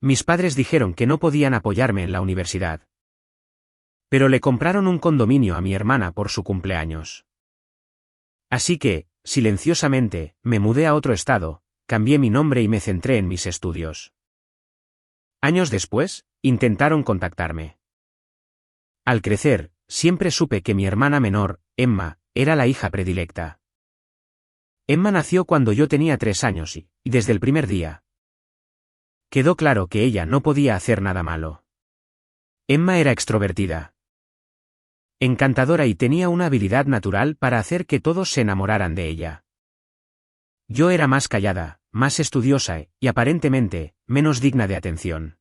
Mis padres dijeron que no podían apoyarme en la universidad. Pero le compraron un condominio a mi hermana por su cumpleaños. Así que, silenciosamente, me mudé a otro estado, cambié mi nombre y me centré en mis estudios. Años después, intentaron contactarme. Al crecer, siempre supe que mi hermana menor, Emma, era la hija predilecta. Emma nació cuando yo tenía 3 años y, desde el primer día, quedó claro que ella no podía hacer nada malo. Emma era extrovertida, encantadora y tenía una habilidad natural para hacer que todos se enamoraran de ella. Yo era más callada, más estudiosa y, aparentemente, menos digna de atención.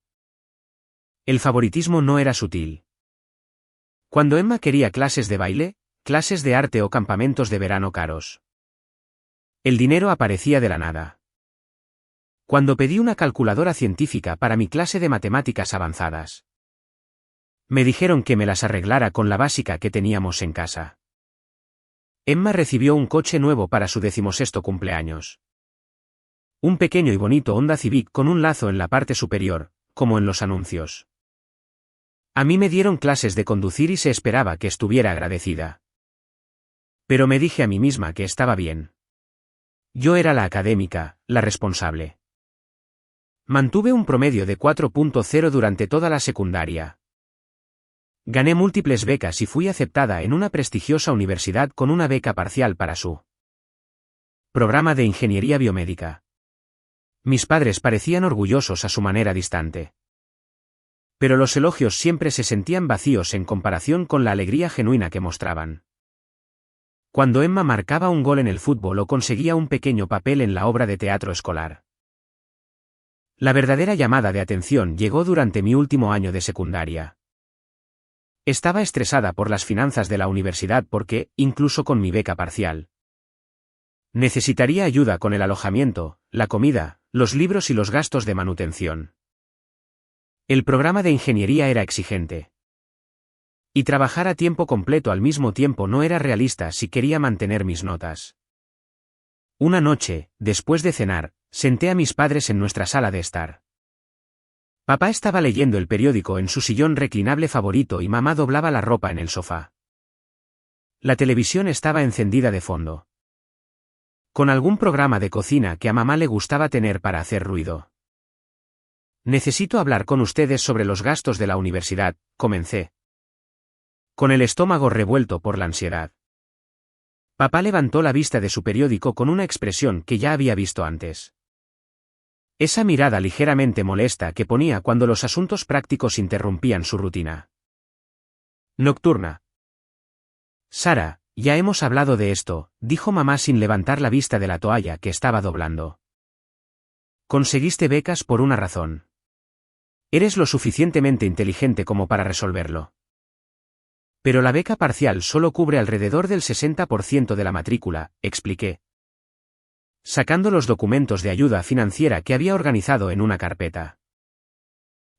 El favoritismo no era sutil. Cuando Emma quería clases de baile, clases de arte o campamentos de verano caros, el dinero aparecía de la nada. Cuando pedí una calculadora científica para mi clase de matemáticas avanzadas, me dijeron que me las arreglara con la básica que teníamos en casa. Emma recibió un coche nuevo para su 16º cumpleaños. Un pequeño y bonito Honda Civic con un lazo en la parte superior, como en los anuncios. A mí me dieron clases de conducir y se esperaba que estuviera agradecida. Pero me dije a mí misma que estaba bien. Yo era la académica, la responsable. Mantuve un promedio de 4.0 durante toda la secundaria. Gané múltiples becas y fui aceptada en una prestigiosa universidad con una beca parcial para su programa de ingeniería biomédica. Mis padres parecían orgullosos a su manera distante. Pero los elogios siempre se sentían vacíos en comparación con la alegría genuina que mostraban. Cuando Emma marcaba un gol en el fútbol o conseguía un pequeño papel en la obra de teatro escolar. La verdadera llamada de atención llegó durante mi último año de secundaria. Estaba estresada por las finanzas de la universidad porque, incluso con mi beca parcial, necesitaría ayuda con el alojamiento, la comida, los libros y los gastos de manutención. El programa de ingeniería era exigente. Y trabajar a tiempo completo al mismo tiempo no era realista si quería mantener mis notas. Una noche, después de cenar, senté a mis padres en nuestra sala de estar. Papá estaba leyendo el periódico en su sillón reclinable favorito y mamá doblaba la ropa en el sofá. La televisión estaba encendida de fondo, con algún programa de cocina que a mamá le gustaba tener para hacer ruido. Necesito hablar con ustedes sobre los gastos de la universidad, comencé, con el estómago revuelto por la ansiedad. Papá levantó la vista de su periódico con una expresión que ya había visto antes. Esa mirada ligeramente molesta que ponía cuando los asuntos prácticos interrumpían su rutina nocturna. Sara, ya hemos hablado de esto, dijo mamá sin levantar la vista de la toalla que estaba doblando. Conseguiste becas por una razón. Eres lo suficientemente inteligente como para resolverlo. Pero la beca parcial solo cubre alrededor del 60% de la matrícula, expliqué, sacando los documentos de ayuda financiera que había organizado en una carpeta.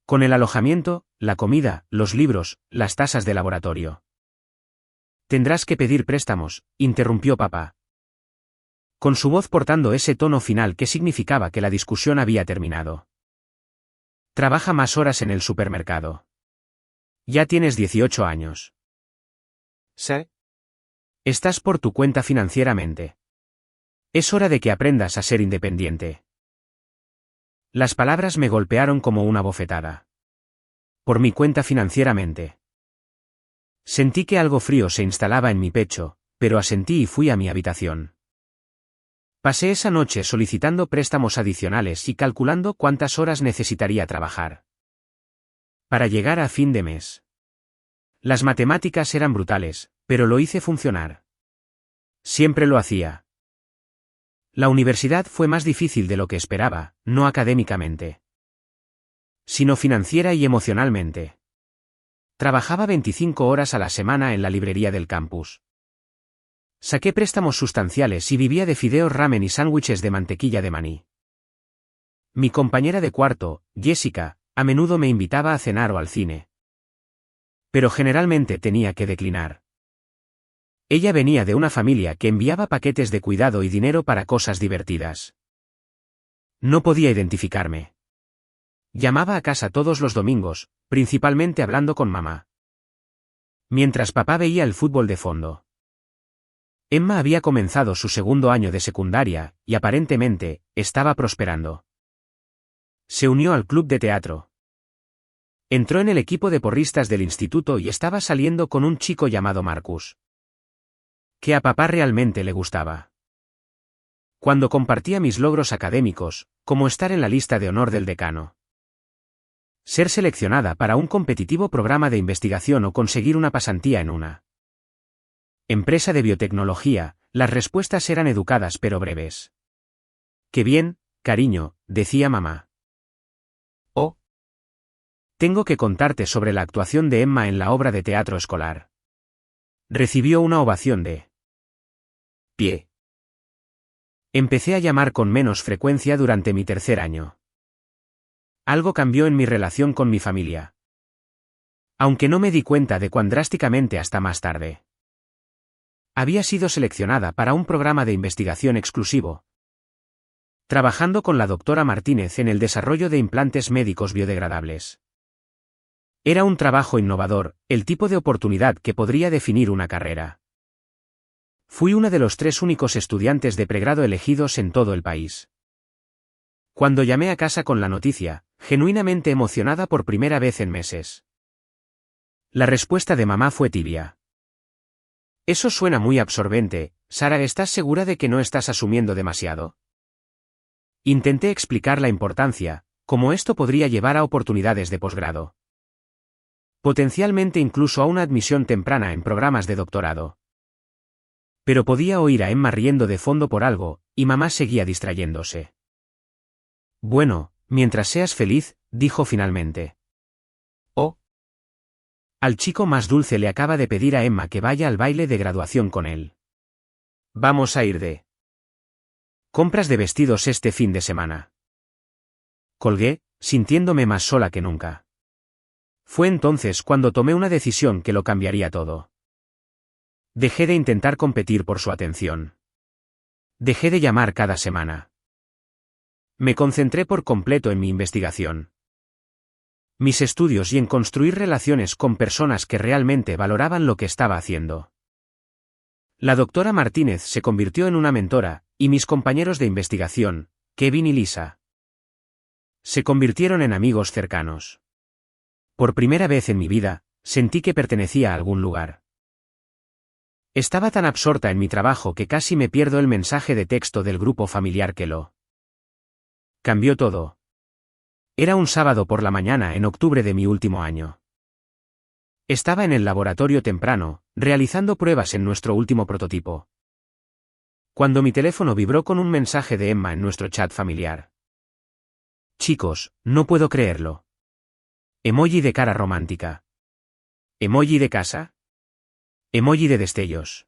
Con el alojamiento, la comida, los libros, las tasas de laboratorio. Tendrás que pedir préstamos, interrumpió papá, con su voz portando ese tono final que significaba que la discusión había terminado. Trabaja más horas en el supermercado. Ya tienes 18 años. ¿Sí? Estás por tu cuenta financieramente. Es hora de que aprendas a ser independiente. Las palabras me golpearon como una bofetada. Por mi cuenta financieramente. Sentí que algo frío se instalaba en mi pecho, pero asentí y fui a mi habitación. Pasé esa noche solicitando préstamos adicionales y calculando cuántas horas necesitaría trabajar para llegar a fin de mes. Las matemáticas eran brutales, pero lo hice funcionar. Siempre lo hacía. La universidad fue más difícil de lo que esperaba, no académicamente, sino financiera y emocionalmente. Trabajaba 25 horas a la semana en la librería del campus. Saqué préstamos sustanciales y vivía de fideos ramen y sándwiches de mantequilla de maní. Mi compañera de cuarto, Jessica, a menudo me invitaba a cenar o al cine. Pero generalmente tenía que declinar. Ella venía de una familia que enviaba paquetes de cuidado y dinero para cosas divertidas. No podía identificarme. Llamaba a casa todos los domingos, principalmente hablando con mamá. Mientras papá veía el fútbol de fondo. Emma había comenzado su segundo año de secundaria, y aparentemente, estaba prosperando. Se unió al club de teatro. Entró en el equipo de porristas del instituto y estaba saliendo con un chico llamado Marcus. Que a papá realmente le gustaba. Cuando compartía mis logros académicos, como estar en la lista de honor del decano. Ser seleccionada para un competitivo programa de investigación o conseguir una pasantía en una empresa de biotecnología, las respuestas eran educadas pero breves. «Qué bien, cariño», decía mamá. «Oh. Tengo que contarte sobre la actuación de Emma en la obra de teatro escolar». Recibió una ovación de pie. Empecé a llamar con menos frecuencia durante mi tercer año. Algo cambió en mi relación con mi familia. Aunque no me di cuenta de cuán drásticamente hasta más tarde. Había sido seleccionada para un programa de investigación exclusivo. Trabajando con la doctora Martínez en el desarrollo de implantes médicos biodegradables. Era un trabajo innovador, el tipo de oportunidad que podría definir una carrera. Fui uno de los 3 únicos estudiantes de pregrado elegidos en todo el país. Cuando llamé a casa con la noticia, genuinamente emocionada por primera vez en meses. La respuesta de mamá fue tibia. Eso suena muy absorbente, Sara, ¿estás segura de que no estás asumiendo demasiado? Intenté explicar la importancia, cómo esto podría llevar a oportunidades de posgrado. Potencialmente incluso a una admisión temprana en programas de doctorado. Pero podía oír a Emma riendo de fondo por algo, y mamá seguía distrayéndose. Bueno, mientras seas feliz, dijo finalmente. Oh. Al chico más dulce le acaba de pedir a Emma que vaya al baile de graduación con él. Vamos a ir de compras de vestidos este fin de semana. Colgué, sintiéndome más sola que nunca. Fue entonces cuando tomé una decisión que lo cambiaría todo. Dejé de intentar competir por su atención. Dejé de llamar cada semana. Me concentré por completo en mi investigación. Mis estudios y en construir relaciones con personas que realmente valoraban lo que estaba haciendo. La doctora Martínez se convirtió en una mentora, y mis compañeros de investigación, Kevin y Lisa, se convirtieron en amigos cercanos. Por primera vez en mi vida, sentí que pertenecía a algún lugar. Estaba tan absorta en mi trabajo que casi me pierdo el mensaje de texto del grupo familiar que lo cambió todo. Era un sábado por la mañana en octubre de mi último año. Estaba en el laboratorio temprano, realizando pruebas en nuestro último prototipo. Cuando mi teléfono vibró con un mensaje de Emma en nuestro chat familiar. Chicos, no puedo creerlo. Emoji de cara romántica. Emoji de casa. Emoji de destellos.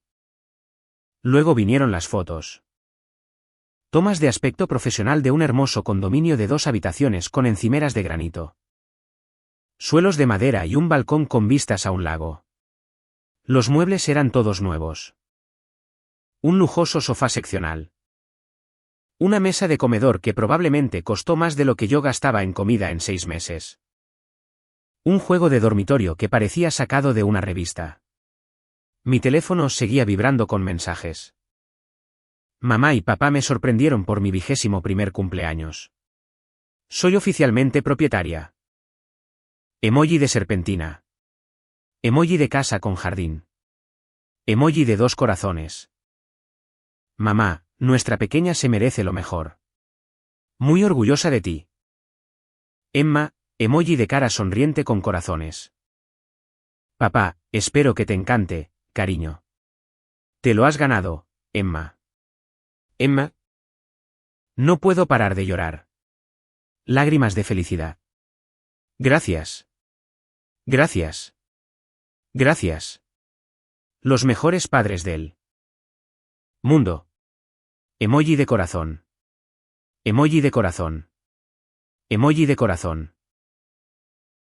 Luego vinieron las fotos. Tomas de aspecto profesional de un hermoso condominio de 2 habitaciones con encimeras de granito. Suelos de madera y un balcón con vistas a un lago. Los muebles eran todos nuevos. Un lujoso sofá seccional. Una mesa de comedor que probablemente costó más de lo que yo gastaba en comida en 6 meses. Un juego de dormitorio que parecía sacado de una revista. Mi teléfono seguía vibrando con mensajes. Mamá y papá me sorprendieron por mi 21º cumpleaños. Soy oficialmente propietaria. Emoji de serpentina. Emoji de casa con jardín. Emoji de 2 corazones. Mamá, nuestra pequeña se merece lo mejor. Muy orgullosa de ti. Emma, emoji de cara sonriente con corazones. Papá, espero que te encante, cariño. Te lo has ganado, Emma. Emma. No puedo parar de llorar. Lágrimas de felicidad. Gracias. Gracias. Gracias. Los mejores padres del mundo. Emoji de corazón. Emoji de corazón. Emoji de corazón.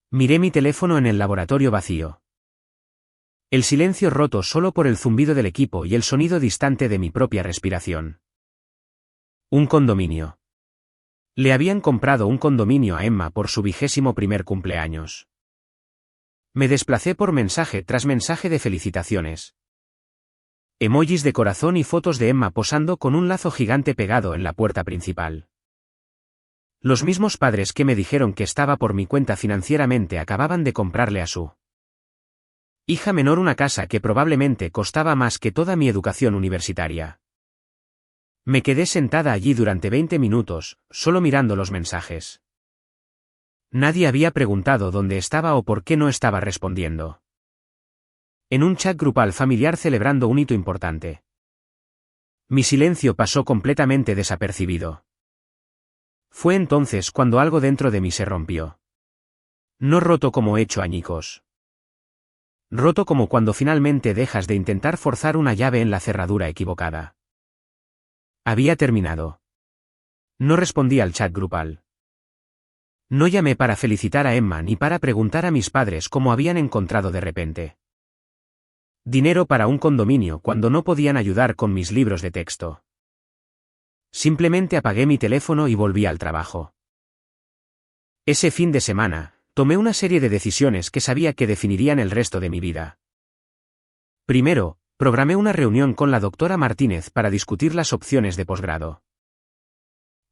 Miré mi teléfono en el laboratorio vacío. El silencio roto solo por el zumbido del equipo y el sonido distante de mi propia respiración. Un condominio. Le habían comprado un condominio a Emma por su 21º cumpleaños. Me desplacé por mensaje tras mensaje de felicitaciones. Emojis de corazón y fotos de Emma posando con un lazo gigante pegado en la puerta principal. Los mismos padres que me dijeron que estaba por mi cuenta financieramente acababan de comprarle a su hija menor una casa que probablemente costaba más que toda mi educación universitaria. Me quedé sentada allí durante 20 minutos, solo mirando los mensajes. Nadie había preguntado dónde estaba o por qué no estaba respondiendo. En un chat grupal familiar celebrando un hito importante. Mi silencio pasó completamente desapercibido. Fue entonces cuando algo dentro de mí se rompió. No roto como hecho añicos. Roto como cuando finalmente dejas de intentar forzar una llave en la cerradura equivocada. Había terminado. No respondí al chat grupal. No llamé para felicitar a Emma ni para preguntar a mis padres cómo habían encontrado de repente dinero para un condominio cuando no podían ayudar con mis libros de texto. Simplemente apagué mi teléfono y volví al trabajo. Ese fin de semana, tomé una serie de decisiones que sabía que definirían el resto de mi vida. Primero, programé una reunión con la doctora Martínez para discutir las opciones de posgrado.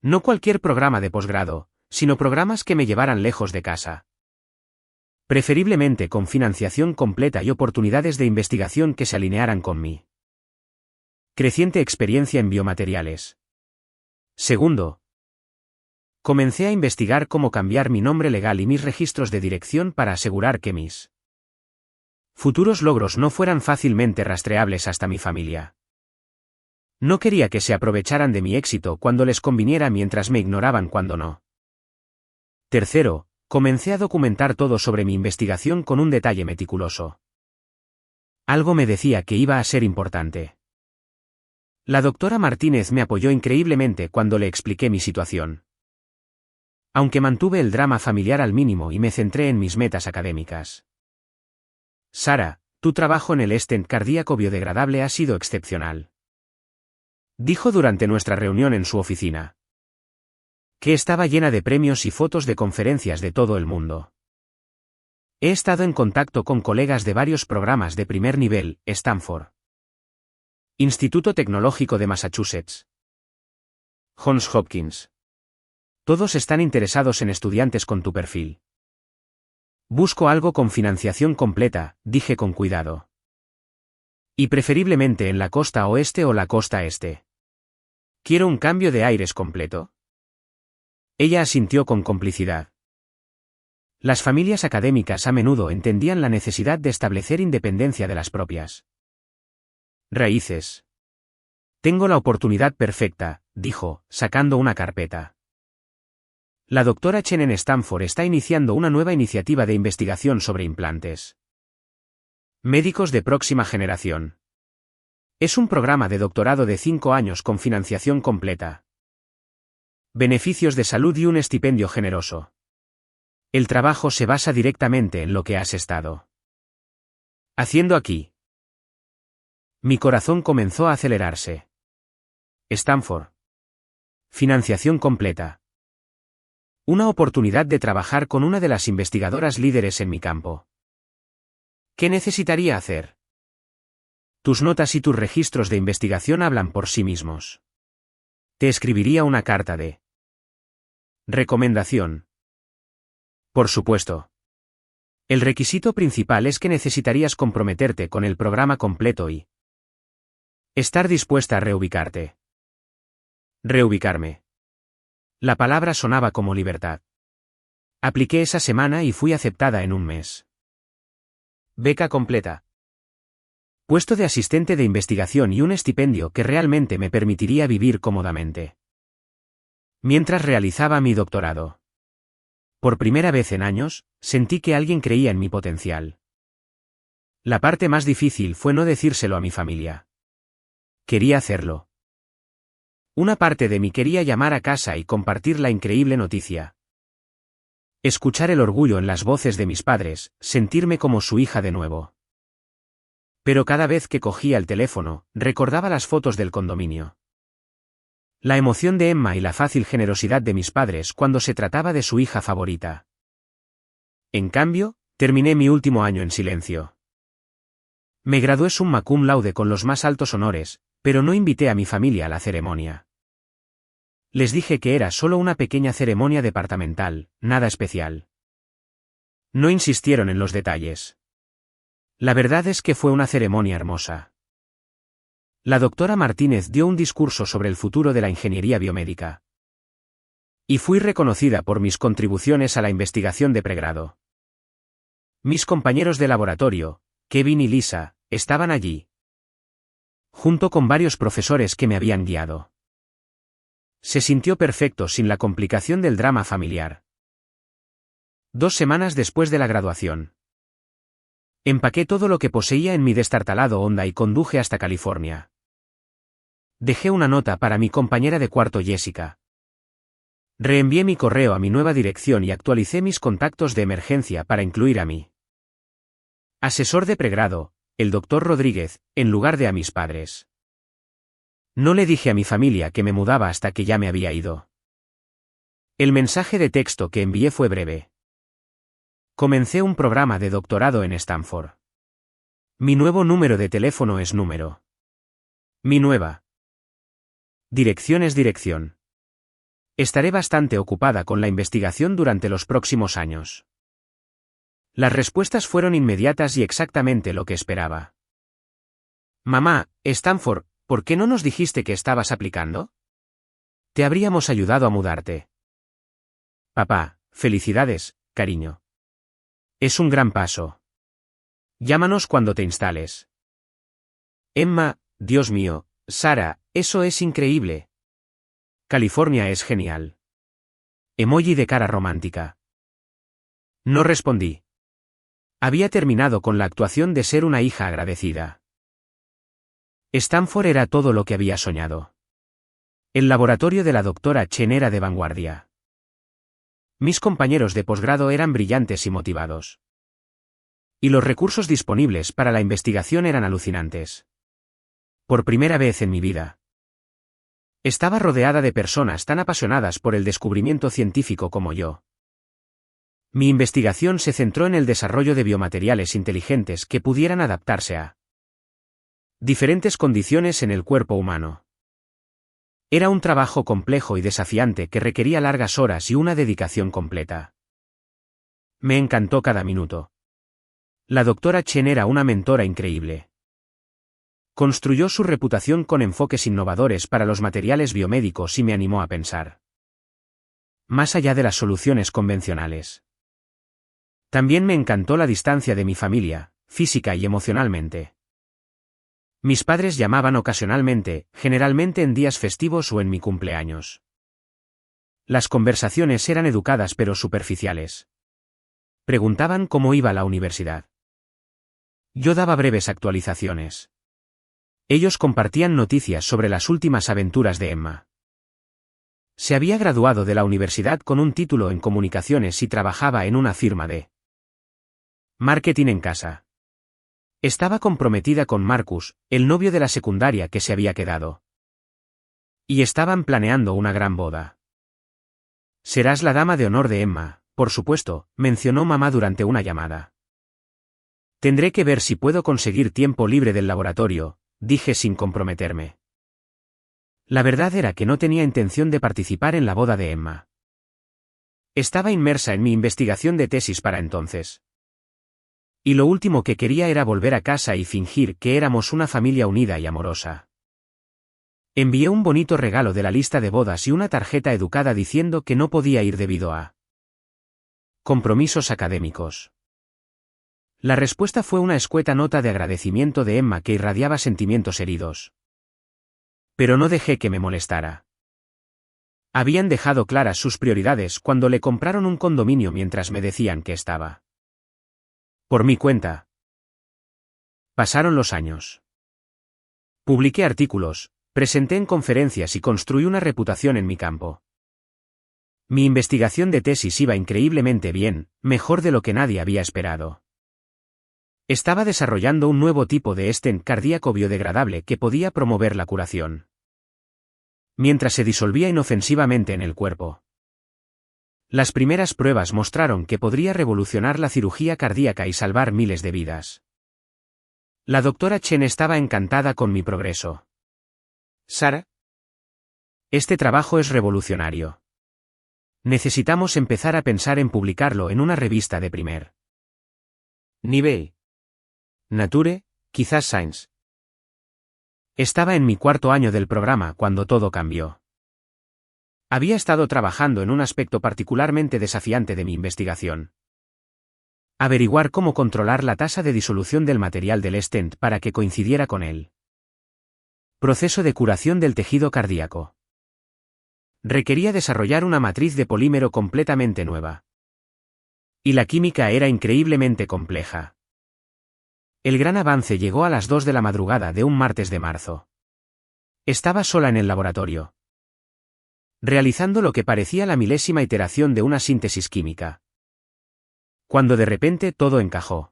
No cualquier programa de posgrado, sino programas que me llevaran lejos de casa. Preferiblemente con financiación completa y oportunidades de investigación que se alinearan con mi creciente experiencia en biomateriales. Segundo, comencé a investigar cómo cambiar mi nombre legal y mis registros de dirección para asegurar que mis futuros logros no fueran fácilmente rastreables hasta mi familia. No quería que se aprovecharan de mi éxito cuando les conviniera mientras me ignoraban cuando no. Tercero, comencé a documentar todo sobre mi investigación con un detalle meticuloso. Algo me decía que iba a ser importante. La doctora Martínez me apoyó increíblemente cuando le expliqué mi situación. Aunque mantuve el drama familiar al mínimo y me centré en mis metas académicas. Sara, tu trabajo en el stent cardíaco biodegradable ha sido excepcional. Dijo durante nuestra reunión en su oficina. Que estaba llena de premios y fotos de conferencias de todo el mundo. He estado en contacto con colegas de varios programas de primer nivel, Stanford, Instituto Tecnológico de Massachusetts, Johns Hopkins. Todos están interesados en estudiantes con tu perfil. Busco algo con financiación completa, dije con cuidado. Y preferiblemente en la costa oeste o la costa este. ¿Quiero un cambio de aires completo? Ella asintió con complicidad. Las familias académicas a menudo entendían la necesidad de establecer independencia de las propias raíces. Tengo la oportunidad perfecta, dijo, sacando una carpeta. La doctora Chen en Stanford está iniciando una nueva iniciativa de investigación sobre implantes médicos de próxima generación. Es un programa de doctorado de 5 años con financiación completa. Beneficios de salud y un estipendio generoso. El trabajo se basa directamente en lo que has estado haciendo aquí. Mi corazón comenzó a acelerarse. Stanford. Financiación completa. Una oportunidad de trabajar con una de las investigadoras líderes en mi campo. ¿Qué necesitaría hacer? Tus notas y tus registros de investigación hablan por sí mismos. Te escribiría una carta de recomendación. Por supuesto. El requisito principal es que necesitarías comprometerte con el programa completo y estar dispuesta a reubicarte. Reubicarme. La palabra sonaba como libertad. Apliqué esa semana y fui aceptada en un mes. Beca completa. Puesto de asistente de investigación y un estipendio que realmente me permitiría vivir cómodamente. Mientras realizaba mi doctorado. Por primera vez en años, sentí que alguien creía en mi potencial. La parte más difícil fue no decírselo a mi familia. Quería hacerlo. Una parte de mí quería llamar a casa y compartir la increíble noticia. Escuchar el orgullo en las voces de mis padres, sentirme como su hija de nuevo. Pero cada vez que cogía el teléfono, recordaba las fotos del condominio. La emoción de Emma y la fácil generosidad de mis padres cuando se trataba de su hija favorita. En cambio, terminé mi último año en silencio. Me gradué summa cum laude con los más altos honores, pero no invité a mi familia a la ceremonia. Les dije que era solo una pequeña ceremonia departamental, nada especial. No insistieron en los detalles. La verdad es que fue una ceremonia hermosa. La doctora Martínez dio un discurso sobre el futuro de la ingeniería biomédica. Y fui reconocida por mis contribuciones a la investigación de pregrado. Mis compañeros de laboratorio, Kevin y Lisa, estaban allí. Junto con varios profesores que me habían guiado. Se sintió perfecto sin la complicación del drama familiar. 2 semanas después de la graduación. Empaqué todo lo que poseía en mi destartalado Honda y conduje hasta California. Dejé una nota para mi compañera de cuarto Jessica. Reenvié mi correo a mi nueva dirección y actualicé mis contactos de emergencia para incluir a mi asesor de pregrado, el Dr. Rodríguez, en lugar de a mis padres. No le dije a mi familia que me mudaba hasta que ya me había ido. El mensaje de texto que envié fue breve. Comencé un programa de doctorado en Stanford. Mi nuevo número de teléfono es número. Mi nueva dirección es dirección. Estaré bastante ocupada con la investigación durante los próximos años. Las respuestas fueron inmediatas y exactamente lo que esperaba. Mamá, Stanford, ¿por qué no nos dijiste que estabas aplicando? Te habríamos ayudado a mudarte. Papá, felicidades, cariño. Es un gran paso. Llámanos cuando te instales. Emma, Dios mío, Sara, eso es increíble. California es genial. Emoji de cara romántica. No respondí. Había terminado con la actuación de ser una hija agradecida. Stanford era todo lo que había soñado. El laboratorio de la doctora Chen era de vanguardia. Mis compañeros de posgrado eran brillantes y motivados. Y los recursos disponibles para la investigación eran alucinantes. Por primera vez en mi vida. Estaba rodeada de personas tan apasionadas por el descubrimiento científico como yo. Mi investigación se centró en el desarrollo de biomateriales inteligentes que pudieran adaptarse a diferentes condiciones en el cuerpo humano. Era un trabajo complejo y desafiante que requería largas horas y una dedicación completa. Me encantó cada minuto. La doctora Chen era una mentora increíble. Construyó su reputación con enfoques innovadores para los materiales biomédicos y me animó a pensar más allá de las soluciones convencionales. También me encantó la distancia de mi familia, física y emocionalmente. Mis padres llamaban ocasionalmente, generalmente en días festivos o en mi cumpleaños. Las conversaciones eran educadas pero superficiales. Preguntaban cómo iba la universidad. Yo daba breves actualizaciones. Ellos compartían noticias sobre las últimas aventuras de Emma. Se había graduado de la universidad con un título en comunicaciones y trabajaba en una firma de marketing en casa. Estaba comprometida con Marcus, el novio de la secundaria que se había quedado. Y estaban planeando una gran boda. Serás la dama de honor de Emma, por supuesto, mencionó mamá durante una llamada. Tendré que ver si puedo conseguir tiempo libre del laboratorio, dije sin comprometerme. La verdad era que no tenía intención de participar en la boda de Emma. Estaba inmersa en mi investigación de tesis para entonces. Y lo último que quería era volver a casa y fingir que éramos una familia unida y amorosa. Envié un bonito regalo de la lista de bodas y una tarjeta educada diciendo que no podía ir debido a compromisos académicos. La respuesta fue una escueta nota de agradecimiento de Emma que irradiaba sentimientos heridos. Pero no dejé que me molestara. Habían dejado claras sus prioridades cuando le compraron un condominio mientras me decían que estaba por mi cuenta. Pasaron los años. Publiqué artículos, presenté en conferencias y construí una reputación en mi campo. Mi investigación de tesis iba increíblemente bien, mejor de lo que nadie había esperado. Estaba desarrollando un nuevo tipo de stent cardíaco biodegradable que podía promover la curación. mientras se disolvía inofensivamente en el cuerpo. Las primeras pruebas mostraron que podría revolucionar la cirugía cardíaca y salvar miles de vidas. La doctora Chen estaba encantada con mi progreso. Sara, este trabajo es revolucionario. Necesitamos empezar a pensar en publicarlo en una revista de primer nivel. Nature, quizás Science. Estaba en mi cuarto año del programa cuando todo cambió. Había estado trabajando en un aspecto particularmente desafiante de mi investigación. Averiguar cómo controlar la tasa de disolución del material del stent para que coincidiera con el proceso de curación del tejido cardíaco. Requería desarrollar una matriz de polímero completamente nueva. Y la química era increíblemente compleja. El gran avance llegó a las 2 de la madrugada de un martes de marzo. Estaba sola en el laboratorio, realizando lo que parecía la milésima iteración de una síntesis química. Cuando de repente todo encajó.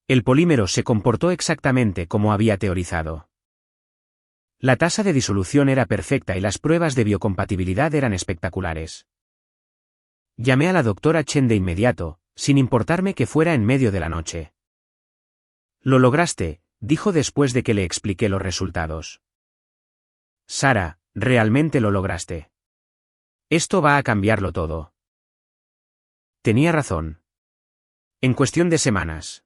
El polímero se comportó exactamente como había teorizado. La tasa de disolución era perfecta y las pruebas de biocompatibilidad eran espectaculares. Llamé a la doctora Chen de inmediato, sin importarme que fuera en medio de la noche. Lo lograste, dijo después de que le expliqué los resultados. Sara, realmente lo lograste. Esto va a cambiarlo todo. Tenía razón. En cuestión de semanas.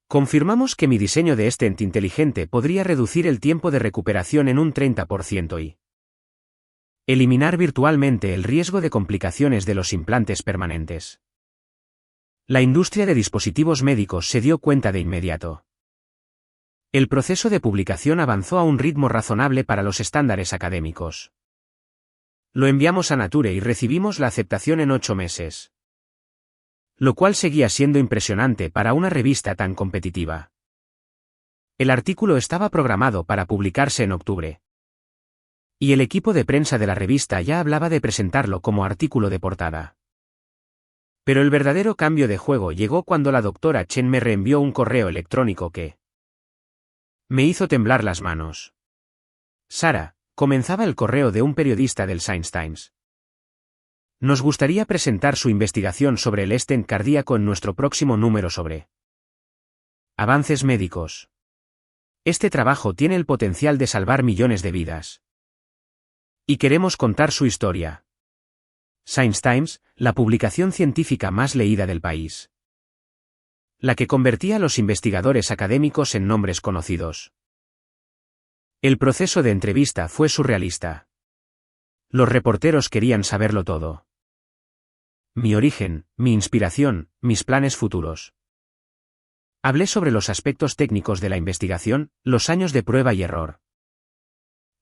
Confirmamos que mi diseño de stent inteligente podría reducir el tiempo de recuperación en un 30% y eliminar virtualmente el riesgo de complicaciones de los implantes permanentes. La industria de dispositivos médicos se dio cuenta de inmediato. El proceso de publicación avanzó a un ritmo razonable para los estándares académicos. Lo enviamos a Nature y recibimos la aceptación en 8 meses. Lo cual seguía siendo impresionante para una revista tan competitiva. El artículo estaba programado para publicarse en octubre. Y el equipo de prensa de la revista ya hablaba de presentarlo como artículo de portada. Pero el verdadero cambio de juego llegó cuando la doctora Chen me reenvió un correo electrónico que me hizo temblar las manos. Sara, comenzaba el correo de un periodista del Science Times. Nos gustaría presentar su investigación sobre el stent cardíaco en nuestro próximo número sobre avances médicos. Este trabajo tiene el potencial de salvar millones de vidas. Y queremos contar su historia. Science Times, la publicación científica más leída del país. La que convertía a los investigadores académicos en nombres conocidos. El proceso de entrevista fue surrealista. Los reporteros querían saberlo todo. Mi origen, mi inspiración, mis planes futuros. Hablé sobre los aspectos técnicos de la investigación, los años de prueba y error.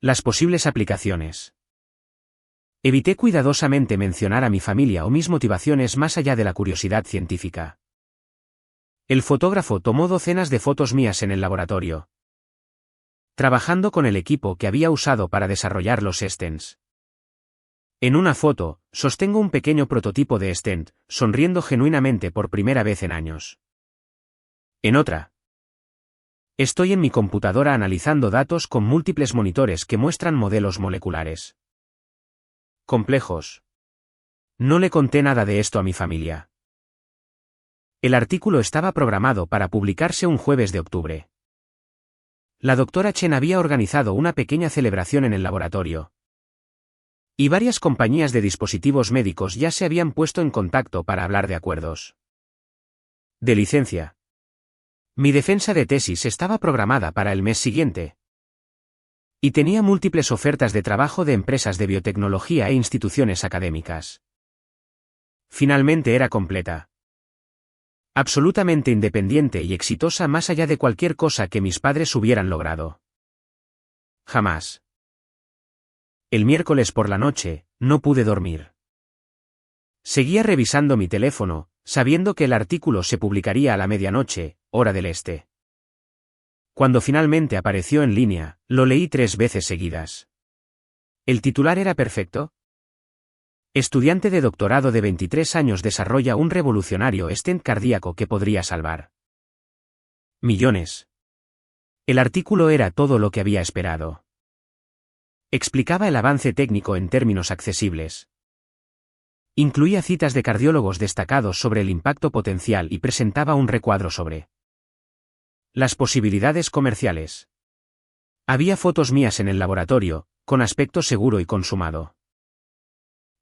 Las posibles aplicaciones. Evité cuidadosamente mencionar a mi familia o mis motivaciones más allá de la curiosidad científica. El fotógrafo tomó docenas de fotos mías en el laboratorio, trabajando con el equipo que había usado para desarrollar los stents. En una foto, sostengo un pequeño prototipo de stent, sonriendo genuinamente por primera vez en años. En otra, estoy en mi computadora analizando datos con múltiples monitores que muestran modelos moleculares complejos. No le conté nada de esto a mi familia. El artículo estaba programado para publicarse un jueves de octubre. La doctora Chen había organizado una pequeña celebración en el laboratorio. Y varias compañías de dispositivos médicos ya se habían puesto en contacto para hablar de acuerdos de licencia. Mi defensa de tesis estaba programada para el mes siguiente. Y tenía múltiples ofertas de trabajo de empresas de biotecnología e instituciones académicas. Finalmente era completa. Absolutamente independiente y exitosa más allá de cualquier cosa que mis padres hubieran logrado. Jamás. El miércoles por la noche, no pude dormir. Seguía revisando mi teléfono, sabiendo que el artículo se publicaría a la medianoche, hora del este. Cuando finalmente apareció en línea, lo leí 3 veces seguidas. ¿El titular era perfecto? Estudiante de doctorado de 23 años desarrolla un revolucionario stent cardíaco que podría salvar millones. El artículo era todo lo que había esperado. Explicaba el avance técnico en términos accesibles. Incluía citas de cardiólogos destacados sobre el impacto potencial y presentaba un recuadro sobre las posibilidades comerciales. Había fotos mías en el laboratorio, con aspecto seguro y consumado.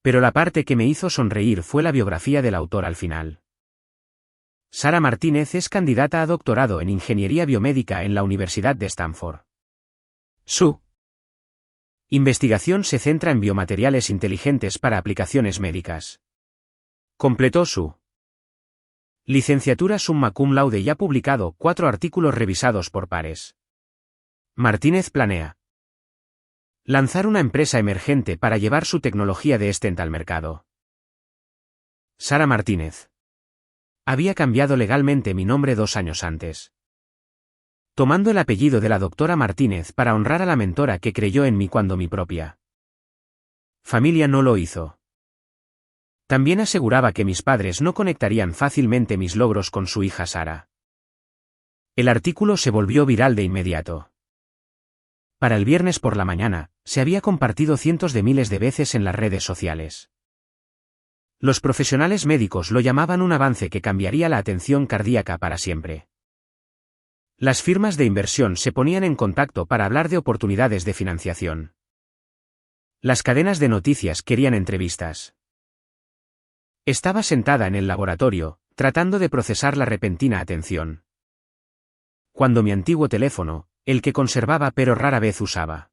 Pero la parte que me hizo sonreír fue la biografía del autor al final. Sara Martínez es candidata a doctorado en Ingeniería Biomédica en la Universidad de Stanford. Su investigación se centra en biomateriales inteligentes para aplicaciones médicas. Completó su licenciatura summa cum laude y ha publicado 4 artículos revisados por pares. Martínez planea lanzar una empresa emergente para llevar su tecnología de stent al mercado. Sara Martínez. Había cambiado legalmente mi nombre 2 años antes, tomando el apellido de la doctora Martínez para honrar a la mentora que creyó en mí cuando mi propia familia no lo hizo. También aseguraba que mis padres no conectarían fácilmente mis logros con su hija Sara. El artículo se volvió viral de inmediato. Para el viernes por la mañana, se había compartido cientos de miles de veces en las redes sociales. Los profesionales médicos lo llamaban un avance que cambiaría la atención cardíaca para siempre. Las firmas de inversión se ponían en contacto para hablar de oportunidades de financiación. Las cadenas de noticias querían entrevistas. Estaba sentada en el laboratorio, tratando de procesar la repentina atención, cuando mi antiguo teléfono, el que conservaba pero rara vez usaba,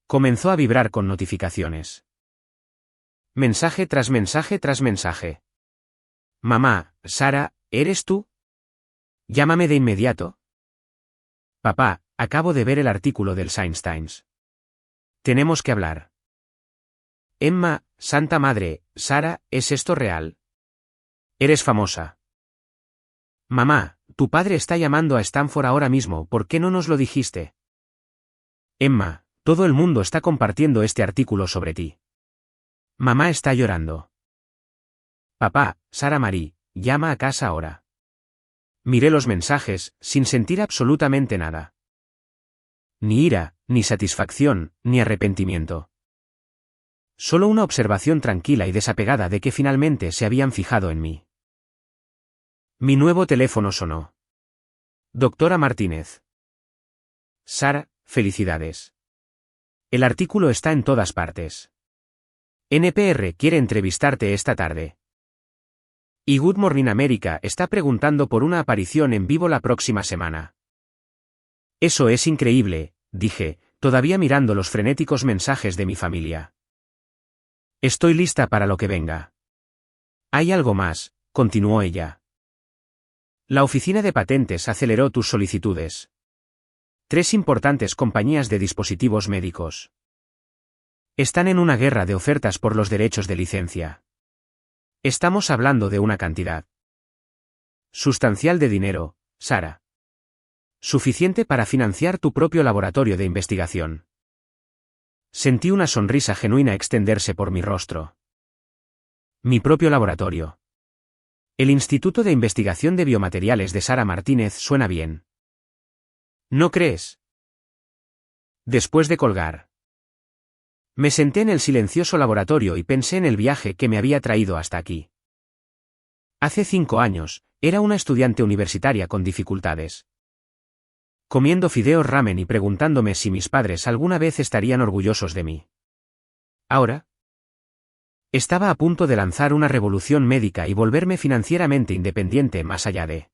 comenzó a vibrar con notificaciones. Mensaje tras mensaje tras mensaje. Mamá, Sara, ¿eres tú? Llámame de inmediato. Papá, acabo de ver el artículo del Science Times. Tenemos que hablar. Emma, Santa Madre, Sara, ¿es esto real? Eres famosa. Mamá, tu padre está llamando a Stanford ahora mismo, ¿por qué no nos lo dijiste? Emma, todo el mundo está compartiendo este artículo sobre ti. Mamá está llorando. Papá, Sara Marie, llama a casa ahora. Miré los mensajes, sin sentir absolutamente nada. Ni ira, ni satisfacción, ni arrepentimiento. Solo una observación tranquila y desapegada de que finalmente se habían fijado en mí. Mi nuevo teléfono sonó. Doctora Martínez. Sara, felicidades. El artículo está en todas partes. NPR quiere entrevistarte esta tarde. Y Good Morning America está preguntando por una aparición en vivo la próxima semana. Eso es increíble, dije, todavía mirando los frenéticos mensajes de mi familia. Estoy lista para lo que venga. Hay algo más, continuó ella. La oficina de patentes aceleró tus solicitudes. 3 importantes compañías de dispositivos médicos están en una guerra de ofertas por los derechos de licencia. Estamos hablando de una cantidad sustancial de dinero, Sara. Suficiente para financiar tu propio laboratorio de investigación. Sentí una sonrisa genuina extenderse por mi rostro. Mi propio laboratorio. El Instituto de Investigación de Biomateriales de Sara Martínez suena bien. ¿No crees? Después de colgar, me senté en el silencioso laboratorio y pensé en el viaje que me había traído hasta aquí. Hace 5 años, era una estudiante universitaria con dificultades, comiendo fideos ramen y preguntándome si mis padres alguna vez estarían orgullosos de mí. Ahora, estaba a punto de lanzar una revolución médica y volverme financieramente independiente más allá de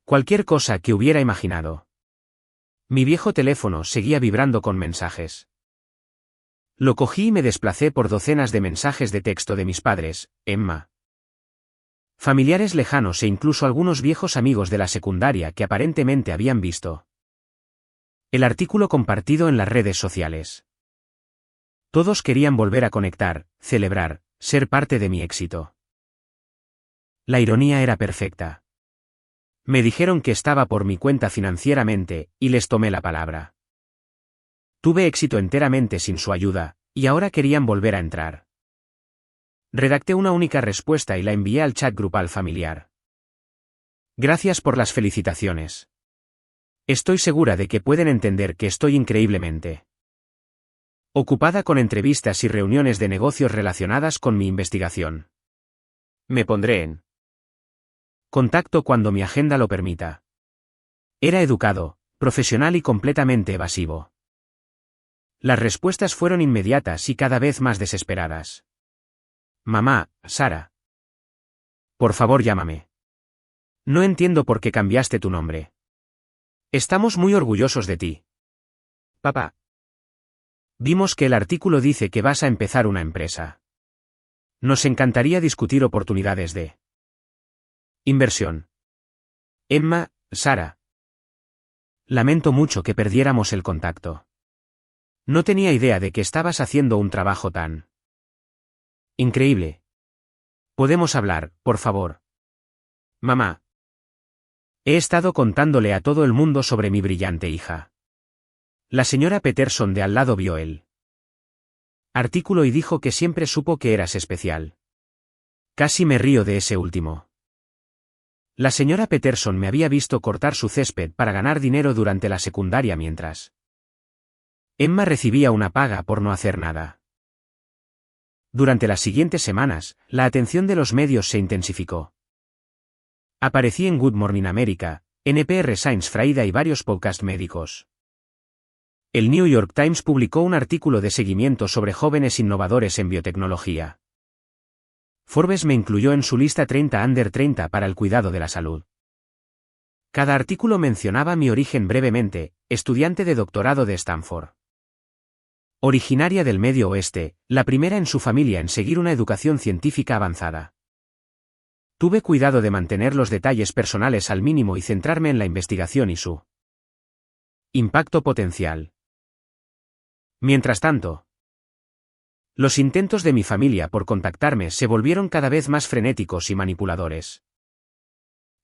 cualquier cosa que hubiera imaginado. Mi viejo teléfono seguía vibrando con mensajes. Lo cogí y me desplacé por docenas de mensajes de texto de mis padres, Emma, familiares lejanos e incluso algunos viejos amigos de la secundaria que aparentemente habían visto el artículo compartido en las redes sociales. Todos querían volver a conectar, celebrar, ser parte de mi éxito. La ironía era perfecta. Me dijeron que estaba por mi cuenta financieramente, y les tomé la palabra. Tuve éxito enteramente sin su ayuda, y ahora querían volver a entrar. Redacté una única respuesta y la envié al chat grupal familiar. Gracias por las felicitaciones. Estoy segura de que pueden entender que estoy increíblemente Ocupada con entrevistas y reuniones de negocios relacionadas con mi investigación. Me pondré en contacto cuando mi agenda lo permita. Era educado, profesional y completamente evasivo. Las respuestas fueron inmediatas y cada vez más desesperadas. Mamá, Sara. Por favor, llámame. No entiendo por qué cambiaste tu nombre. Estamos muy orgullosos de ti. Papá. Vimos que el artículo dice que vas a empezar una empresa. Nos encantaría discutir oportunidades de inversión. Emma, Sara. Lamento mucho que perdiéramos el contacto. No tenía idea de que estabas haciendo un trabajo tan increíble. ¿Podemos hablar, por favor? Mamá. He estado contándole a todo el mundo sobre mi brillante hija. La señora Peterson de al lado vio el artículo y dijo que siempre supo que eras especial. Casi me río de ese último. La señora Peterson me había visto cortar su césped para ganar dinero durante la secundaria mientras Emma recibía una paga por no hacer nada. Durante las siguientes semanas, la atención de los medios se intensificó. Aparecí en Good Morning America, NPR Science Friday y varios podcasts médicos. El New York Times publicó un artículo de seguimiento sobre jóvenes innovadores en biotecnología. Forbes me incluyó en su lista 30 Under 30 para el cuidado de la salud. Cada artículo mencionaba mi origen brevemente, estudiante de doctorado de Stanford. Originaria del Medio Oeste, la primera en su familia en seguir una educación científica avanzada. Tuve cuidado de mantener los detalles personales al mínimo y centrarme en la investigación y su impacto potencial. Mientras tanto, los intentos de mi familia por contactarme se volvieron cada vez más frenéticos y manipuladores.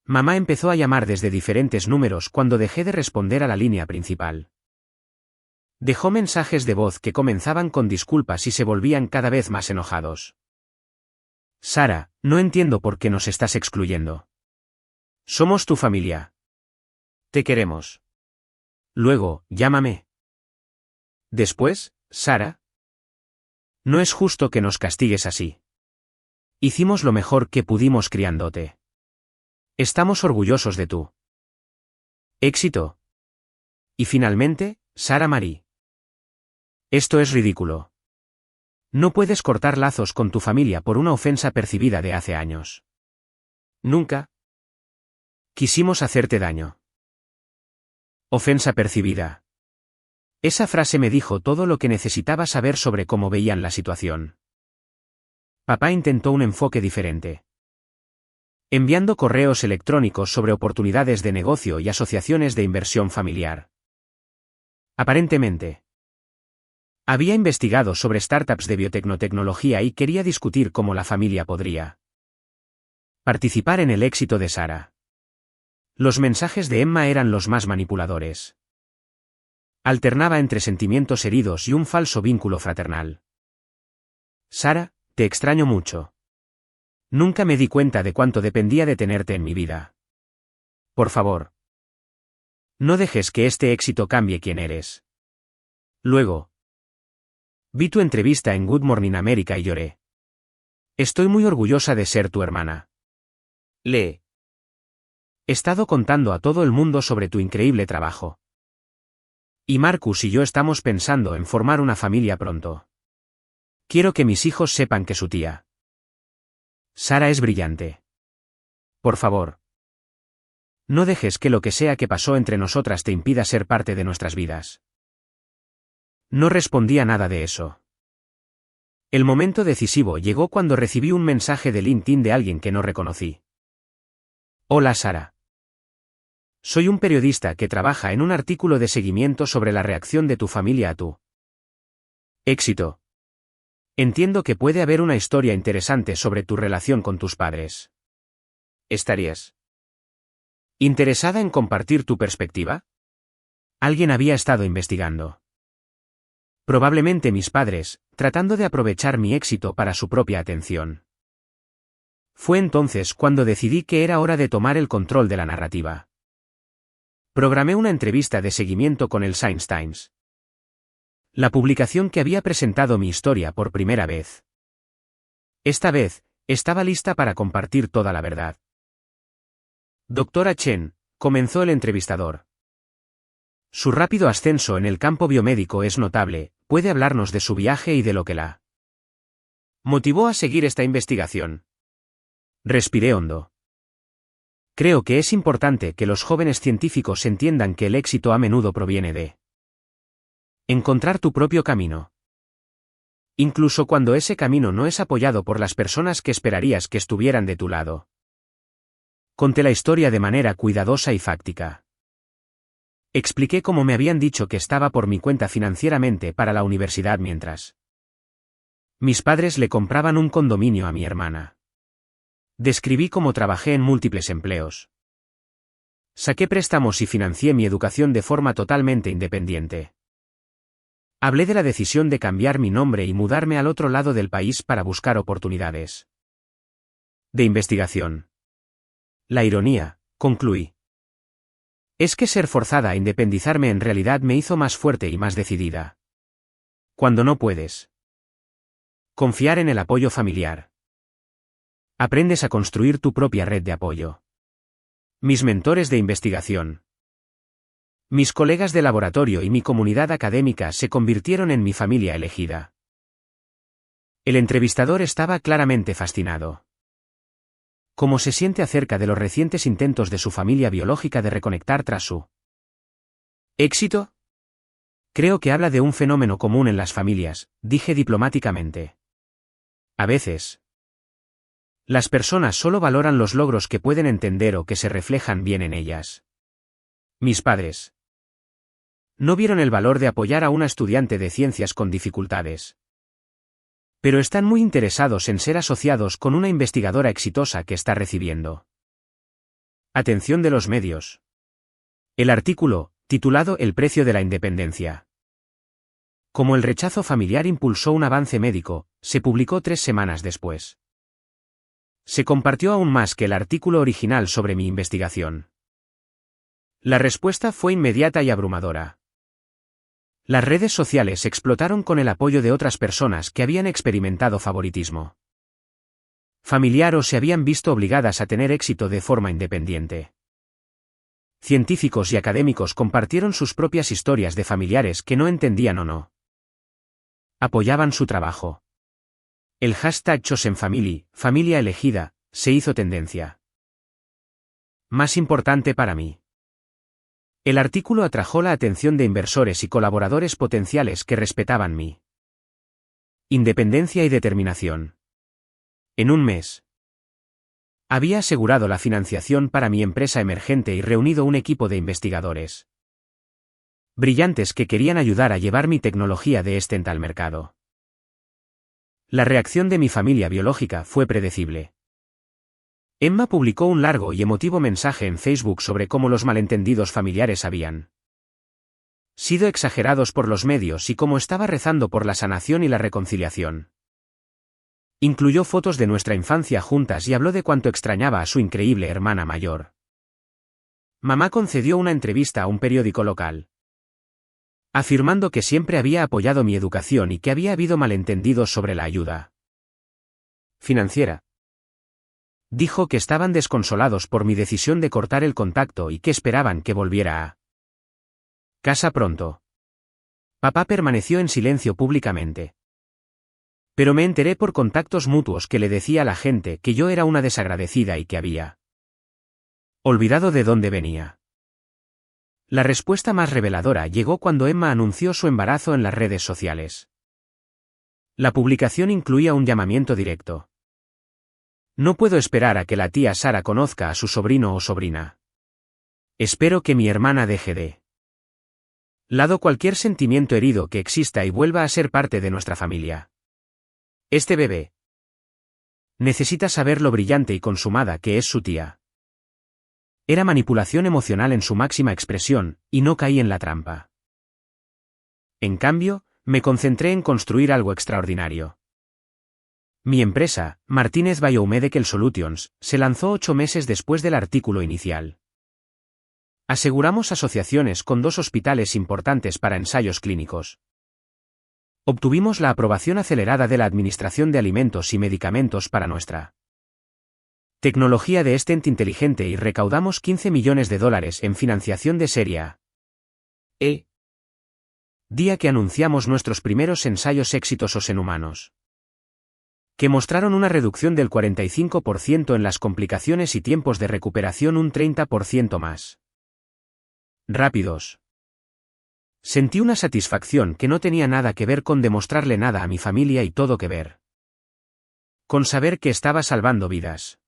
Mamá empezó a llamar desde diferentes números cuando dejé de responder a la línea principal. Dejó mensajes de voz que comenzaban con disculpas y se volvían cada vez más enojados. Sara, no entiendo por qué nos estás excluyendo. Somos tu familia. Te queremos. Luego, llámame. Después, Sara. No es justo que nos castigues así. Hicimos lo mejor que pudimos criándote. Estamos orgullosos de tu éxito. Y finalmente, Sara Marie. Esto es ridículo. No puedes cortar lazos con tu familia por una ofensa percibida de hace años. Nunca quisimos hacerte daño. Ofensa percibida. Esa frase me dijo todo lo que necesitaba saber sobre cómo veían la situación. Papá intentó un enfoque diferente. Enviando correos electrónicos sobre oportunidades de negocio y asociaciones de inversión familiar. Aparentemente, había investigado sobre startups de biotecnología y quería discutir cómo la familia podría participar en el éxito de Sara. Los mensajes de Emma eran los más manipuladores. Alternaba entre sentimientos heridos y un falso vínculo fraternal. Sara, te extraño mucho. Nunca me di cuenta de cuánto dependía de tenerte en mi vida. Por favor, no dejes que este éxito cambie quién eres. Luego, vi tu entrevista en Good Morning America y lloré. Estoy muy orgullosa de ser tu hermana. He estado contando a todo el mundo sobre tu increíble trabajo. Y Marcus y yo estamos pensando en formar una familia pronto. Quiero que mis hijos sepan que su tía Sara es brillante. Por favor, no dejes que lo que sea que pasó entre nosotras te impida ser parte de nuestras vidas. No respondí a nada de eso. El momento decisivo llegó cuando recibí un mensaje de LinkedIn de alguien que no reconocí. Hola Sara. Soy un periodista que trabaja en un artículo de seguimiento sobre la reacción de tu familia a tu éxito. Entiendo que puede haber una historia interesante sobre tu relación con tus padres. ¿Estarías interesada en compartir tu perspectiva? Alguien había estado investigando. Probablemente mis padres, tratando de aprovechar mi éxito para su propia atención. Fue entonces cuando decidí que era hora de tomar el control de la narrativa. Programé una entrevista de seguimiento con el Science Times. La publicación que había presentado mi historia por primera vez. Esta vez, estaba lista para compartir toda la verdad. Doctora Chen, comenzó el entrevistador. Su rápido ascenso en el campo biomédico es notable, puede hablarnos de su viaje y de lo que la motivó a seguir esta investigación. Respiré hondo. Creo que es importante que los jóvenes científicos entiendan que el éxito a menudo proviene de encontrar tu propio camino. Incluso cuando ese camino no es apoyado por las personas que esperarías que estuvieran de tu lado. Conté la historia de manera cuidadosa y fáctica. Expliqué cómo me habían dicho que estaba por mi cuenta financieramente para la universidad mientras mis padres le compraban un condominio a mi hermana. Describí cómo trabajé en múltiples empleos. Saqué préstamos y financié mi educación de forma totalmente independiente. Hablé de la decisión de cambiar mi nombre y mudarme al otro lado del país para buscar oportunidades de investigación. La ironía, concluí. Es que ser forzada a independizarme en realidad me hizo más fuerte y más decidida. Cuando no puedes confiar en el apoyo familiar, aprendes a construir tu propia red de apoyo. Mis mentores de investigación, mis colegas de laboratorio y mi comunidad académica se convirtieron en mi familia elegida. El entrevistador estaba claramente fascinado. ¿Cómo se siente acerca de los recientes intentos de su familia biológica de reconectar tras su éxito? Creo que habla de un fenómeno común en las familias, dije diplomáticamente. A veces, las personas solo valoran los logros que pueden entender o que se reflejan bien en ellas. Mis padres no vieron el valor de apoyar a una estudiante de ciencias con dificultades. Pero están muy interesados en ser asociados con una investigadora exitosa que está recibiendo atención de los medios. El artículo, titulado El precio de la independencia. Como el rechazo familiar impulsó un avance médico, se publicó 3 semanas después. Se compartió aún más que el artículo original sobre mi investigación. La respuesta fue inmediata y abrumadora. Las redes sociales explotaron con el apoyo de otras personas que habían experimentado favoritismo familiar o se habían visto obligadas a tener éxito de forma independiente. Científicos y académicos compartieron sus propias historias de familiares que no entendían o no apoyaban su trabajo. El hashtag #ChosenFamily, familia elegida, se hizo tendencia. Más importante para mí. El artículo atrajo la atención de inversores y colaboradores potenciales que respetaban mi independencia y determinación. En un mes, había asegurado la financiación para mi empresa emergente y reunido un equipo de investigadores brillantes que querían ayudar a llevar mi tecnología de al mercado. La reacción de mi familia biológica fue predecible. Emma publicó un largo y emotivo mensaje en Facebook sobre cómo los malentendidos familiares habían sido exagerados por los medios y cómo estaba rezando por la sanación y la reconciliación. Incluyó fotos de nuestra infancia juntas y habló de cuánto extrañaba a su increíble hermana mayor. Mamá concedió una entrevista a un periódico local, afirmando que siempre había apoyado mi educación y que había habido malentendidos sobre la ayuda financiera. Dijo que estaban desconsolados por mi decisión de cortar el contacto y que esperaban que volviera a casa pronto. Papá permaneció en silencio públicamente. Pero me enteré por contactos mutuos que le decía a la gente que yo era una desagradecida y que había olvidado de dónde venía. La respuesta más reveladora llegó cuando Emma anunció su embarazo en las redes sociales. La publicación incluía un llamamiento directo. No puedo esperar a que la tía Sara conozca a su sobrino o sobrina. Espero que mi hermana deje de lado cualquier sentimiento herido que exista y vuelva a ser parte de nuestra familia. Este bebé necesita saber lo brillante y consumada que es su tía. Era manipulación emocional en su máxima expresión, y no caí en la trampa. En cambio, me concentré en construir algo extraordinario. Mi empresa, Martinez Biomedical Solutions, se lanzó 8 meses después del artículo inicial. Aseguramos asociaciones con 2 hospitales importantes para ensayos clínicos. Obtuvimos la aprobación acelerada de la Administración de Alimentos y Medicamentos para nuestra tecnología de stent inteligente y recaudamos $15 millones en financiación de serie A. Día que anunciamos nuestros primeros ensayos exitosos en humanos, que mostraron una reducción del 45% en las complicaciones y tiempos de recuperación, un 30% más rápidos. Sentí una satisfacción que no tenía nada que ver con demostrarle nada a mi familia y todo que ver con saber que estaba salvando vidas.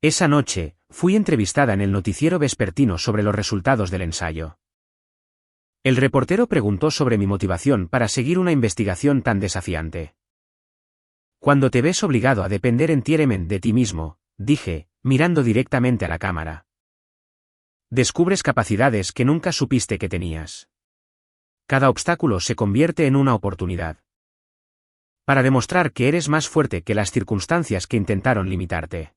Esa noche, fui entrevistada en el noticiero vespertino sobre los resultados del ensayo. El reportero preguntó sobre mi motivación para seguir una investigación tan desafiante. Cuando te ves obligado a depender enteramente de ti mismo, dije, mirando directamente a la cámara. Descubres capacidades que nunca supiste que tenías. Cada obstáculo se convierte en una oportunidad para demostrar que eres más fuerte que las circunstancias que intentaron limitarte.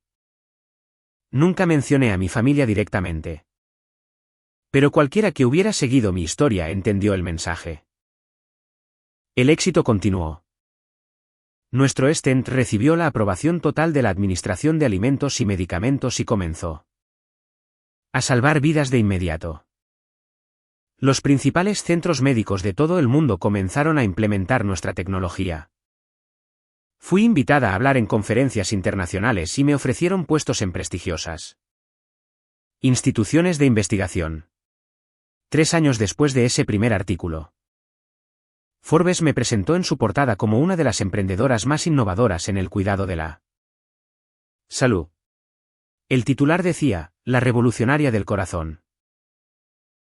Nunca mencioné a mi familia directamente. Pero cualquiera que hubiera seguido mi historia entendió el mensaje. El éxito continuó. Nuestro stent recibió la aprobación total de la Administración de Alimentos y Medicamentos y comenzó a salvar vidas de inmediato. Los principales centros médicos de todo el mundo comenzaron a implementar nuestra tecnología. Fui invitada a hablar en conferencias internacionales y me ofrecieron puestos en prestigiosas instituciones de investigación. 3 años después de ese primer artículo, Forbes me presentó en su portada como una de las emprendedoras más innovadoras en el cuidado de la salud. El titular decía, la revolucionaria del corazón.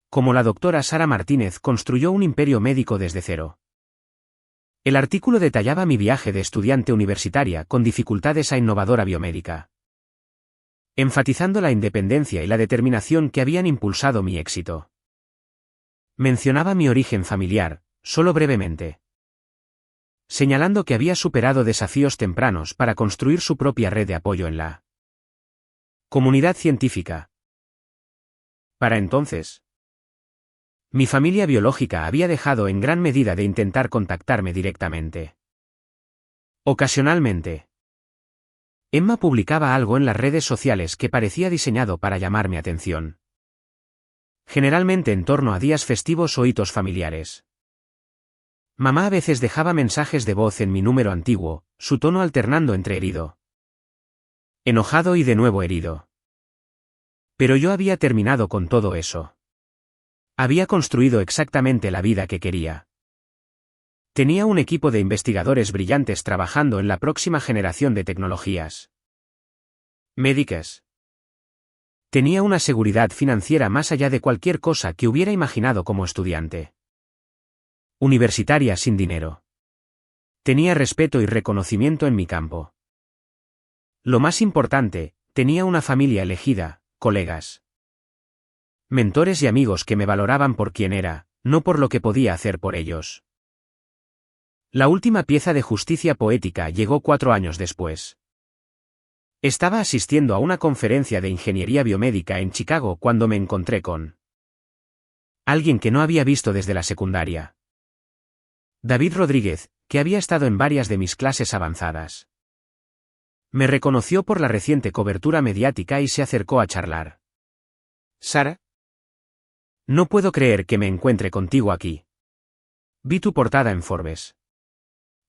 Como la doctora Sara Martínez construyó un imperio médico desde cero. El artículo detallaba mi viaje de estudiante universitaria con dificultades a innovadora biomédica, enfatizando la independencia y la determinación que habían impulsado mi éxito. Mencionaba mi origen familiar, solo brevemente, señalando que había superado desafíos tempranos para construir su propia red de apoyo en la comunidad científica. Para entonces, mi familia biológica había dejado en gran medida de intentar contactarme directamente. Ocasionalmente, Emma publicaba algo en las redes sociales que parecía diseñado para llamar mi atención. Generalmente en torno a días festivos o hitos familiares. Mamá a veces dejaba mensajes de voz en mi número antiguo, su tono alternando entre herido, enojado y de nuevo herido. Pero yo había terminado con todo eso. Había construido exactamente la vida que quería. Tenía un equipo de investigadores brillantes trabajando en la próxima generación de tecnologías médicas. Tenía una seguridad financiera más allá de cualquier cosa que hubiera imaginado como estudiante universitaria sin dinero. Tenía respeto y reconocimiento en mi campo. Lo más importante, tenía una familia elegida, colegas, mentores y amigos que me valoraban por quien era, no por lo que podía hacer por ellos. La última pieza de justicia poética llegó 4 años después. Estaba asistiendo a una conferencia de ingeniería biomédica en Chicago cuando me encontré con alguien que no había visto desde la secundaria. David Rodríguez, que había estado en varias de mis clases avanzadas. Me reconoció por la reciente cobertura mediática y se acercó a charlar. Sara, no puedo creer que me encuentre contigo aquí. Vi tu portada en Forbes.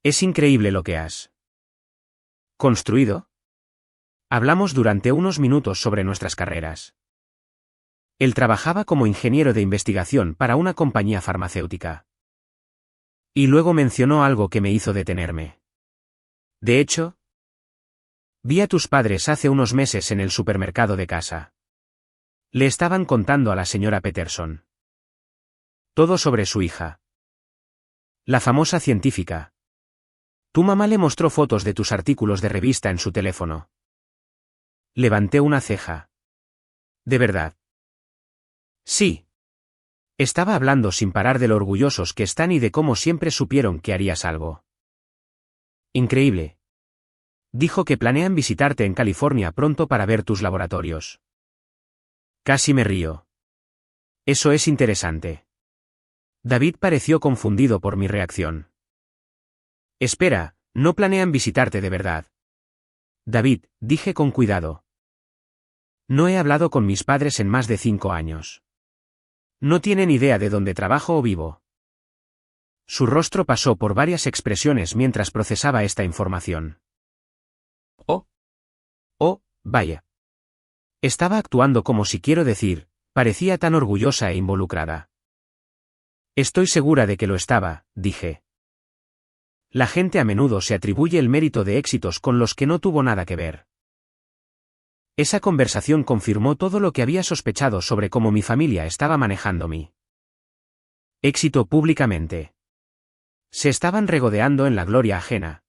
Es increíble lo que has construido. Hablamos durante unos minutos sobre nuestras carreras. Él trabajaba como ingeniero de investigación para una compañía farmacéutica. Y luego mencionó algo que me hizo detenerme. De hecho, vi a tus padres hace unos meses en el supermercado de casa. Le estaban contando a la señora Peterson todo sobre su hija, la famosa científica. Tu mamá le mostró fotos de tus artículos de revista en su teléfono. Levanté una ceja. ¿De verdad? Sí. Estaba hablando sin parar de lo orgullosos que están y de cómo siempre supieron que harías algo increíble. Dijo que planean visitarte en California pronto para ver tus laboratorios. Casi me río. Eso es interesante. David pareció confundido por mi reacción. Espera, no planean visitarte de verdad. David, dije con cuidado. No he hablado con mis padres en más de 5 años. No tienen idea de dónde trabajo o vivo. Su rostro pasó por varias expresiones mientras procesaba esta información. Oh, vaya. Estaba actuando como si quiero decir, parecía tan orgullosa e involucrada. Estoy segura de que lo estaba, dije. La gente a menudo se atribuye el mérito de éxitos con los que no tuvo nada que ver. Esa conversación confirmó todo lo que había sospechado sobre cómo mi familia estaba manejando mi éxito públicamente. Se estaban regodeando en la gloria ajena,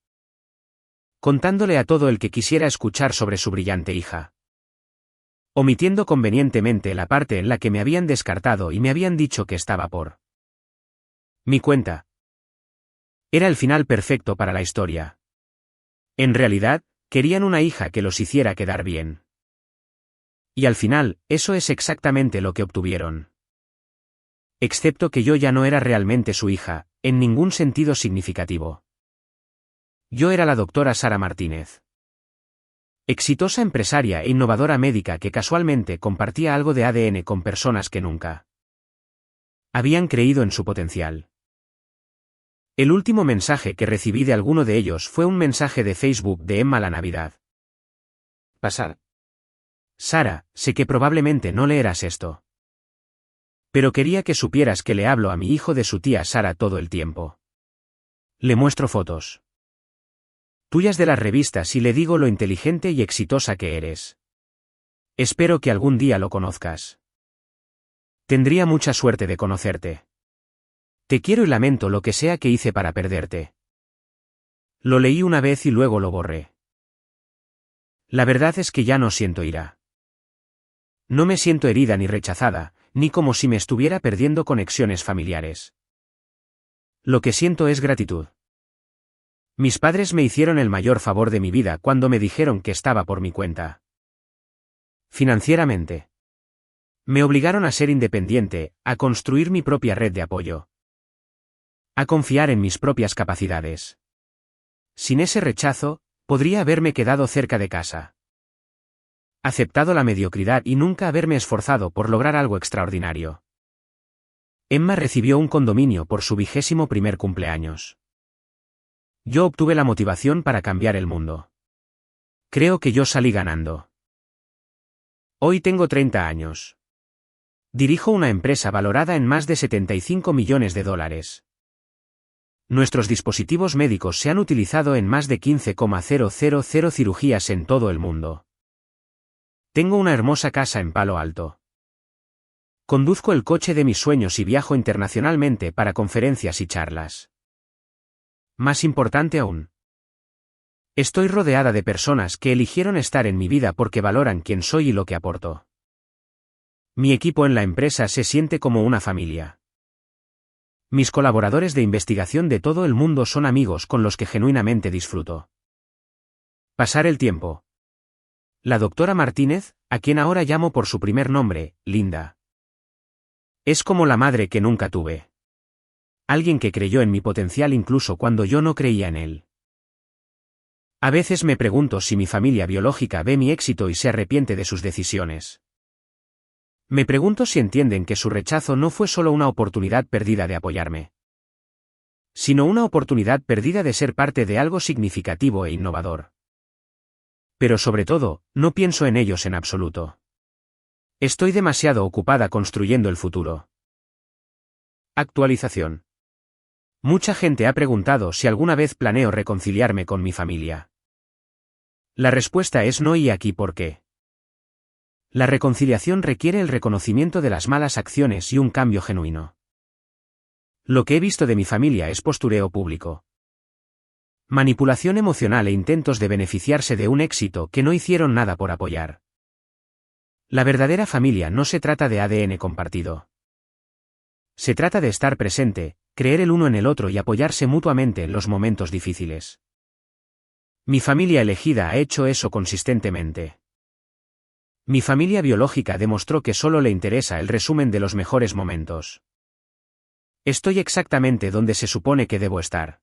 contándole a todo el que quisiera escuchar sobre su brillante hija, omitiendo convenientemente la parte en la que me habían descartado y me habían dicho que estaba por mi cuenta. Era el final perfecto para la historia. En realidad, querían una hija que los hiciera quedar bien. Y al final, eso es exactamente lo que obtuvieron. Excepto que yo ya no era realmente su hija, en ningún sentido significativo. Yo era la doctora Sara Martínez. Exitosa empresaria e innovadora médica que casualmente compartía algo de ADN con personas que nunca habían creído en su potencial. El último mensaje que recibí de alguno de ellos fue un mensaje de Facebook de Emma la Navidad. Pasar. Sara, sé que probablemente no leerás esto. Pero quería que supieras que le hablo a mi hijo de su tía Sara todo el tiempo. Le muestro fotos tuyas de las revistas y le digo lo inteligente y exitosa que eres. Espero que algún día lo conozcas. Tendría mucha suerte de conocerte. Te quiero y lamento lo que sea que hice para perderte. Lo leí una vez y luego lo borré. La verdad es que ya no siento ira. No me siento herida ni rechazada, ni como si me estuviera perdiendo conexiones familiares. Lo que siento es gratitud. Mis padres me hicieron el mayor favor de mi vida cuando me dijeron que estaba por mi cuenta. Financieramente. Me obligaron a ser independiente, a construir mi propia red de apoyo. A confiar en mis propias capacidades. Sin ese rechazo, podría haberme quedado cerca de casa. Aceptado la mediocridad y nunca haberme esforzado por lograr algo extraordinario. Emma recibió un condominio por su 21º cumpleaños. Yo obtuve la motivación para cambiar el mundo. Creo que yo salí ganando. Hoy tengo 30 años. Dirijo una empresa valorada en más de $75 millones. Nuestros dispositivos médicos se han utilizado en más de 15,000 cirugías en todo el mundo. Tengo una hermosa casa en Palo Alto. Conduzco el coche de mis sueños y viajo internacionalmente para conferencias y charlas. Más importante aún. Estoy rodeada de personas que eligieron estar en mi vida porque valoran quién soy y lo que aporto. Mi equipo en la empresa se siente como una familia. Mis colaboradores de investigación de todo el mundo son amigos con los que genuinamente disfruto. Pasar el tiempo. La doctora Martínez, a quien ahora llamo por su primer nombre, Linda. Es como la madre que nunca tuve. Alguien que creyó en mi potencial incluso cuando yo no creía en él. A veces me pregunto si mi familia biológica ve mi éxito y se arrepiente de sus decisiones. Me pregunto si entienden que su rechazo no fue solo una oportunidad perdida de apoyarme, sino una oportunidad perdida de ser parte de algo significativo e innovador. Pero sobre todo, no pienso en ellos en absoluto. Estoy demasiado ocupada construyendo el futuro. Actualización. Mucha gente ha preguntado si alguna vez planeo reconciliarme con mi familia. La respuesta es no y aquí por qué. La reconciliación requiere el reconocimiento de las malas acciones y un cambio genuino. Lo que he visto de mi familia es postureo público. Manipulación emocional e intentos de beneficiarse de un éxito que no hicieron nada por apoyar. La verdadera familia no se trata de ADN compartido. Se trata de estar presente, creer el uno en el otro y apoyarse mutuamente en los momentos difíciles. Mi familia elegida ha hecho eso consistentemente. Mi familia biológica demostró que solo le interesa el resumen de los mejores momentos. Estoy exactamente donde se supone que debo estar.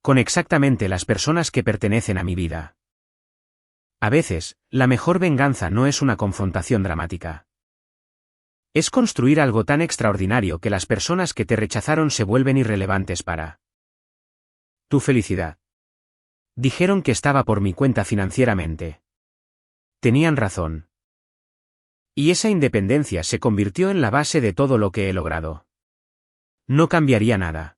Con exactamente las personas que pertenecen a mi vida. A veces, la mejor venganza no es una confrontación dramática. Es construir algo tan extraordinario que las personas que te rechazaron se vuelven irrelevantes para tu felicidad. Dijeron que estaba por mi cuenta financieramente. Tenían razón. Y esa independencia se convirtió en la base de todo lo que he logrado. No cambiaría nada.